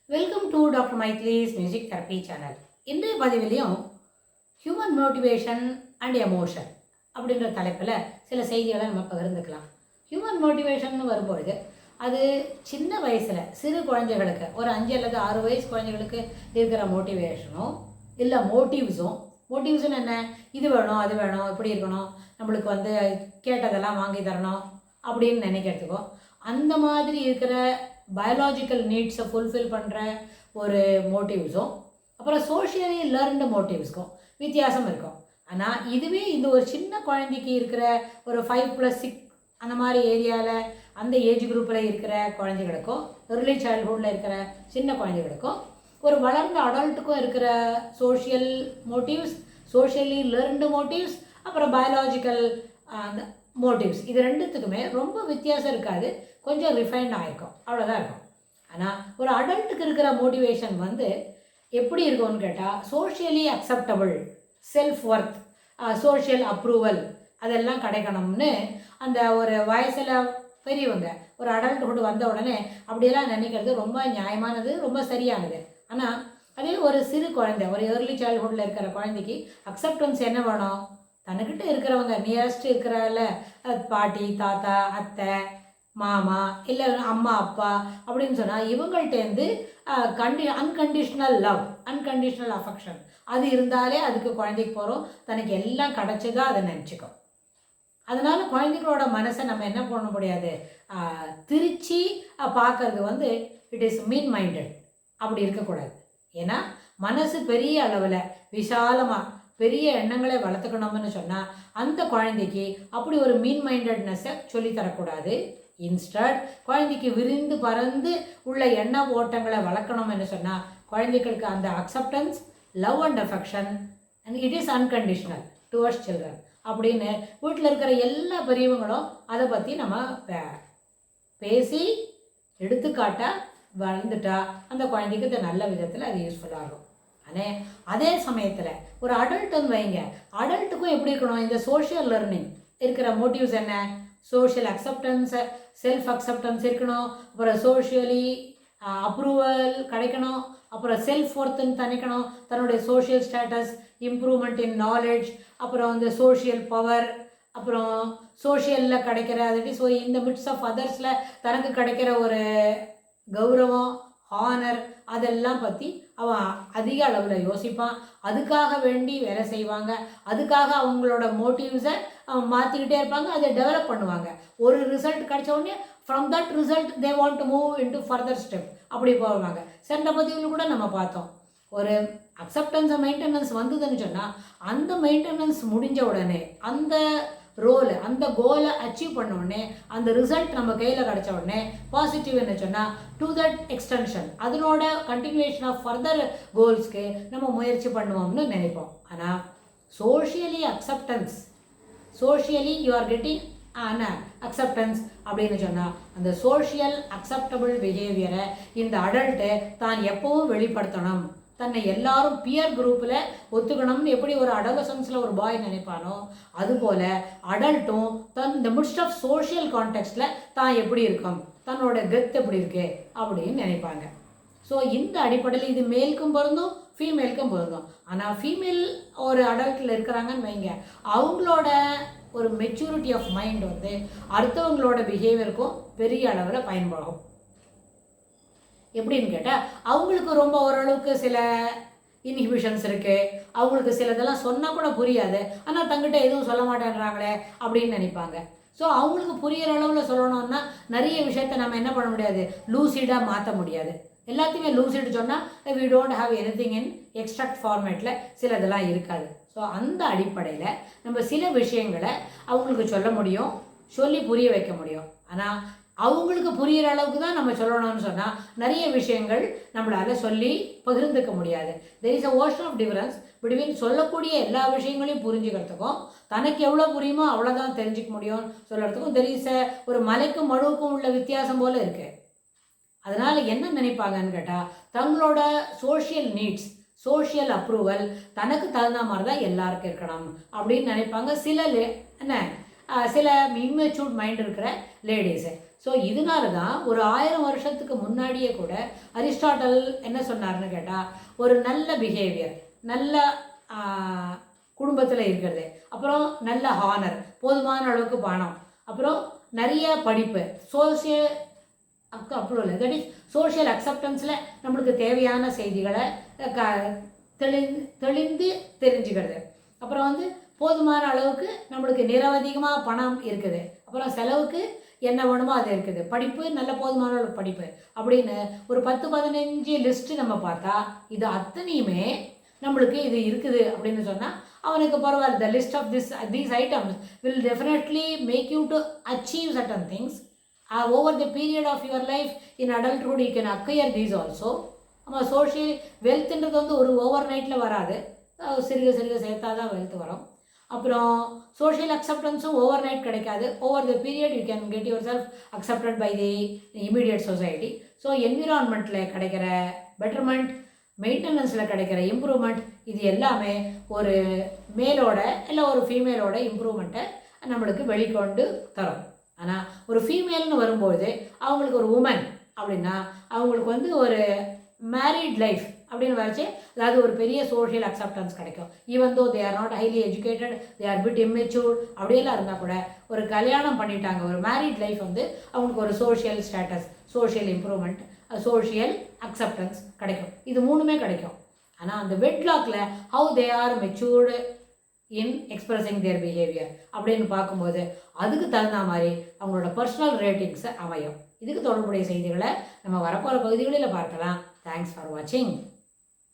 Welcome to doctor Maithli's music therapy channel. இன்றைய பதிவிலையும் human motivation and emotion அப்படின்ற தலைப்பில் சில செய்திகளை நம்ம பகிர்ந்துக்கலாம். ஹியூமன் மோட்டிவேஷன் வரும்பொழுது அது சின்ன வயசில் சிறு குழந்தைகளுக்கு ஒரு 5 அல்லது 6 வயசு குழந்தைகளுக்கு இருக்கிற மோட்டிவேஷனும் இல்லை மோட்டிவ்ஸ்னு என்ன, இது வேணும் அது வேணும் இப்படி இருக்கணும், நம்மளுக்கு கேட்டதெல்லாம் வாங்கி தரணும் அப்படின்னு நினைக்கிறதுக்கும், அந்த மாதிரி இருக்கிற பயாலாஜிக்கல் நீட்ஸை ஃபுல்ஃபில் பண்ணுற ஒரு மோட்டிவ்ஸும் அப்புறம் சோஷியலி லேர்ன்டு மோட்டிவ்ஸ்க்கும் வித்தியாசம் இருக்கும். ஆனால் இதுவே இந்த ஒரு சின்ன குழந்தைக்கு இருக்கிற ஒரு 5+6 அந்த மாதிரி ஏரியாவில் அந்த ஏஜ் குரூப்பில் இருக்கிற குழந்தைகளுக்கும் ஏர்லி சைல்ட்ஹுட்டில் இருக்கிற சின்ன குழந்தைகளுக்கும் ஒரு வளர்ந்த அடல்ட்டுக்கும் இருக்கிற social motives, socially learned motives, அப்புறம் பயாலாஜிக்கல் மோட்டிவ்ஸ், இது ரெண்டுத்துக்குமே ரொம்ப வித்தியாசம் இருக்காது, கொஞ்சம் ரிஃபைன்ட் ஆகிருக்கும், அவ்வளோதான் இருக்கும். ஆனால் ஒரு அடல்ட்டுக்கு இருக்கிற மோட்டிவேஷன் எப்படி இருக்கும்னு கேட்டால் socially acceptable, self worth, social approval அதெல்லாம் கிடைக்கணும்னு அந்த ஒரு வயசில் பெரியவங்க ஒரு அடல்ட்ஹுட் வந்த உடனே அப்படியெல்லாம் நினைக்கிறது ரொம்ப நியாயமானது, ரொம்ப சரியானது. ஆனால் அதே ஒரு சிறு குழந்தை, ஒரு ஏர்லி சைல்ட்ஹுட்டில் இருக்கிற குழந்தைக்கு அக்செப்டன்ஸ் என்ன வேணும், தன்னுக்கிட்ட இருக்கிறவங்க நியரஸ்ட் இருக்கிறல பாட்டி, தாத்தா, அத்தை, மாமா, இல்லை அம்மா, அப்பா அப்படின்னு சொன்னால் இவங்கள்ட்டேருந்து அன்கண்டிஷ்னல் லவ், அன்கண்டிஷ்னல் அஃபெக்ஷன் அது இருந்தாலே அதுக்கு குழந்தைக்கு போகிறோம், தனக்கு எல்லாம் கிடச்சதா அதை நினச்சிக்கும். அதனால் குழந்தைங்களோட மனசை நம்ம என்ன பண்ண முடியாது, திருச்சி பார்க்கறது இட் இஸ் மீன் மைண்டட் அப்படி இருக்கக்கூடாது. ஏன்னா மனசு பெரிய அளவில் விசாலமாக பெரிய எண்ணங்களை வளர்த்துக்கணும்னு சொன்னால் அந்த குழந்தைக்கு அப்படி ஒரு மீன் மைண்டட்னஸை சொல்லித்தரக்கூடாது. இன்ஸ்டட் குழந்தைக்கு விரிந்து பறந்து உள்ள எண்ண ஓட்டங்களை வளர்க்கணும்னு சொன்னால் குழந்தைகளுக்கு அந்த acceptance, love and affection and it is unconditional towards children அப்படின்னு வீட்டில் இருக்கிற எல்லா பெரியவங்களும் அதை பற்றி நம்ம பேசி எடுத்துக்காட்டாக வளர்ந்துட்டா அந்த குழந்தைக்கு இது நல்ல விதத்தில் அது யூஸ்ஃபுல்லாக இருக்கும். ஆனால் அதே சமயத்தில் ஒரு அடல்ட் வைங்க, அடல்ட்டுக்கும் எப்படி இருக்கணும், இந்த சோஷியல் லேர்னிங் இருக்கிற மோட்டிவ்ஸ் என்ன, சோஷியல் அக்செப்டன்ஸ், செல்ஃப் அக்செப்டன்ஸ் இருக்கணும், அப்புறம் சோஷியலி அப்ரூவல் கிடைக்கணும், அப்புறம் செல்ஃப் ஒர்த்துன்னு தனிக்கணும், தன்னுடைய சோஷியல் ஸ்டேட்டஸ், இம்ப்ரூவ்மெண்ட் இன் நாலேஜ், அப்புறம் சோஷியல் பவர், அப்புறம் சோஷியலில் கிடைக்கிற ஸோ இந்த மிட்ஸ் ஆஃப் அதர்ஸில் தனக்கு கிடைக்கிற ஒரு கௌரவம், ஹானர் அதெல்லாம் பற்றி அவன் அதிக அளவில் யோசிப்பான், அதுக்காக வேண்டி வேலை செய்வாங்க, அதுக்காக அவங்களோட மோட்டிவ்ஸை மாற்றிக்கிட்டே இருப்பாங்க, அதை டெவலப் பண்ணுவாங்க. ஒரு ரிசல்ட் கிடைச்ச உடனே from that result they want to move into further step அப்படி போவாங்க. சென்ற பதிவில் கூட நம்ம பார்த்தோம், ஒரு அக்செப்டன்ஸ் மெயின்டெனன்ஸ் வந்ததுன்னு சொன்னால் அந்த மெயின்டெனன்ஸ் முடிஞ்ச உடனே அந்த ரோல், அந்த கோலை அச்சீவ் பண்ண உடனே அந்த ரிசல்ட் நம்ம கையில் கிடச்ச உடனே பாசிட்டிவ் என்ன சொன்னால் டு தட் எக்ஸ்டென்ஷன், அதனோட கண்டினியூஷன் ஆஃப் ஃபர்தர் கோல்ஸ்க்கு நம்ம முயற்சி பண்ணுவோம்னு நினைப்போம். ஆனால் socially acceptance, socially you are getting acceptance அப்படின்னு சொன்னால் அந்த சோஷியல் அக்செப்டபிள் பிஹேவியரை இந்த அடல்ட்டு தான் எப்பவும் வெளிப்படுத்தணும், தன்னை எல்லாரும் பியர் குரூப்பில் ஒத்துக்கணும்னு எப்படி ஒரு அடோலசன்ஸில் ஒரு பாய் நினைப்பானோ அதுபோல் அடல்ட்டும் இந்த மிட்ஸ்ட் ஆஃப் சோஷியல் கான்டெக்ஸ்டில் தான் எப்படி இருக்கும், தன்னோட கெத் எப்படி இருக்கு அப்படின்னு நினைப்பாங்க. ஸோ இந்த அடிப்படையில் இது மேலுக்கும் பொருந்தும் ஃபீமேலுக்கும் பொருந்தும். ஆனால் ஃபீமேல் ஒரு அடல்ட்டில் இருக்கிறாங்கன்னு வைங்க, அவங்களோட ஒரு மெச்சூரிட்டி ஆஃப் மைண்ட் அடுத்தவங்களோட பிஹேவியருக்கும் பெரிய அளவில் பயன்படும். எப்படின்னு கேட்டால் அவங்களுக்கு ரொம்ப ஓரளவுக்கு சில இன்ஹிபிஷன்ஸ் இருக்குது, அவங்களுக்கு சிலதெல்லாம் சொன்னால் கூட புரியாது, ஆனால் தங்கிட்ட எதுவும் சொல்ல மாட்டேன்றாங்களே அப்படின்னு நினைப்பாங்க. ஸோ அவங்களுக்கு புரிகிற அளவில் சொல்லணும்னா நிறைய விஷயத்த நம்ம என்ன பண்ண முடியாது, லூசிடாக மாற்ற முடியாது. எல்லாத்தையுமே லூசிட் சொன்னால் we don't have anything in extract ஃபார்மேட்டில் சிலதெல்லாம் இருக்காது. ஸோ அந்த அடிப்படையில் நம்ம சில விஷயங்களை அவங்களுக்கு சொல்ல முடியும், சொல்லி புரிய வைக்க முடியும். ஆனால் அவங்களுக்கு புரிகிற அளவுக்கு தான் நம்ம சொல்லணும்னு சொன்னால் நிறைய விஷயங்கள் நம்மளால் சொல்லி பகிர்ந்துக்க முடியாது. There is a ocean of difference between சொல்லக்கூடிய எல்லா விஷயங்களையும் புரிஞ்சுக்கிறதுக்கும் தனக்கு எவ்வளோ புரியுமோ அவ்வளோதான் தெரிஞ்சிக்க முடியும் சொல்கிறதுக்கும் தெர் இஸ் ஒரு மலைக்கும் மடுவுக்கும் உள்ள வித்தியாசம் போல் இருக்குது. அதனால் என்ன நினைப்பாங்கன்னு கேட்டால் தங்களோட சோஷியல் நீட்ஸ், சோஷியல் அப்ரூவல் தனக்கு தகுந்த மாதிரி தான் எல்லாருக்கும் இருக்கணும் அப்படின்னு நினைப்பாங்க. சில இம்மெச்சூர்ட் மைண்ட் இருக்கிற லேடிஸு ஸோ இதனால தான் ஒரு 1000 வருஷத்துக்கு முன்னாடியே கூட அரிஸ்டாட்டல் என்ன சொன்னார்னு கேட்டால், ஒரு நல்ல பிஹேவியர், நல்ல குடும்பத்தில் இருக்கிறது, அப்புறம் நல்ல ஹானர், போதுமான அளவுக்கு பணம், அப்புறம் நிறைய படிப்பு, social approval, that is social அக்செப்டன்ஸில் நம்மளுக்கு தேவையான செய்திகளை தெளிந்து தெரிஞ்சுக்கிறது, அப்புறம் வந்து போதுமான அளவுக்கு நம்மளுக்கு நிரவதிகமாக பணம் இருக்குது, அப்புறம் செலவுக்கு என்ன வேணுமோ அது இருக்குது, படிப்பு நல்ல போதுமான அளவுக்கு படிப்பு அப்படின்னு ஒரு 10-15 லிஸ்ட்டு நம்ம பார்த்தா இது அத்தனையுமே நம்மளுக்கு இது இருக்குது அப்படின்னு சொன்னால் அவனுக்கு பரவாயில்ல. The list of these items will definitely make you to achieve certain things over the period of your life. In adulthood you can acquire these also. நம்ம சோஷியல் வெல்த்துன்றது வந்து ஒரு ஓவர் நைட்டில் வராது, சிறுக சிறுக சேர்த்தா தான் வெல்த் வரும். அப்புறம் சோஷியல் அக்செப்டன்ஸும் ஓவர் நைட் கிடைக்காது. Over the period you can get yourself accepted by the immediate society. So என்விரான்மெண்ட்டில் கிடைக்கிற பெட்டர்மெண்ட், மெயின்டெனன்ஸில் கிடைக்கிற இம்ப்ரூவ்மெண்ட், இது எல்லாமே ஒரு மேலோட இல்லை ஒரு ஃபீமேலோட இம்ப்ரூவ்மெண்ட்டை நம்மளுக்கு வெளிக்கொண்டு தரும். ஆனால் ஒரு ஃபீமேல்னு வரும்போது அவங்களுக்கு ஒரு உமன் அப்படின்னா அவங்களுக்கு வந்து ஒரு மேரிட் லைஃப் அப்படின்னு வரைச்சி, அதாவது ஒரு பெரிய சோஷியல் அக்செப்டன்ஸ் கிடைக்கும். Even though they are not highly educated, they are bit immature, அப்படியெல்லாம் இருந்தால் கூட ஒரு கல்யாணம் பண்ணிட்டாங்க, ஒரு மேரிட் லைஃப் வந்து அவங்களுக்கு ஒரு social status, social improvement, social acceptance கிடைக்கும். இது மூணுமே கிடைக்கும். ஆனால் அந்த வெட்லாக்கில் how they are matured in expressing their behaviour அப்படின்னு பார்க்கும்போது அதுக்கு தகுந்த மாதிரி அவங்களோட பர்சனல் ரேட்டிங்ஸை அமையும். இதுக்கு தொடர்புடைய செய்திகளை நம்ம வரப்போகிற பகுதிகளில் பார்க்கலாம். தேங்க்ஸ் ஃபார் வாட்சிங்.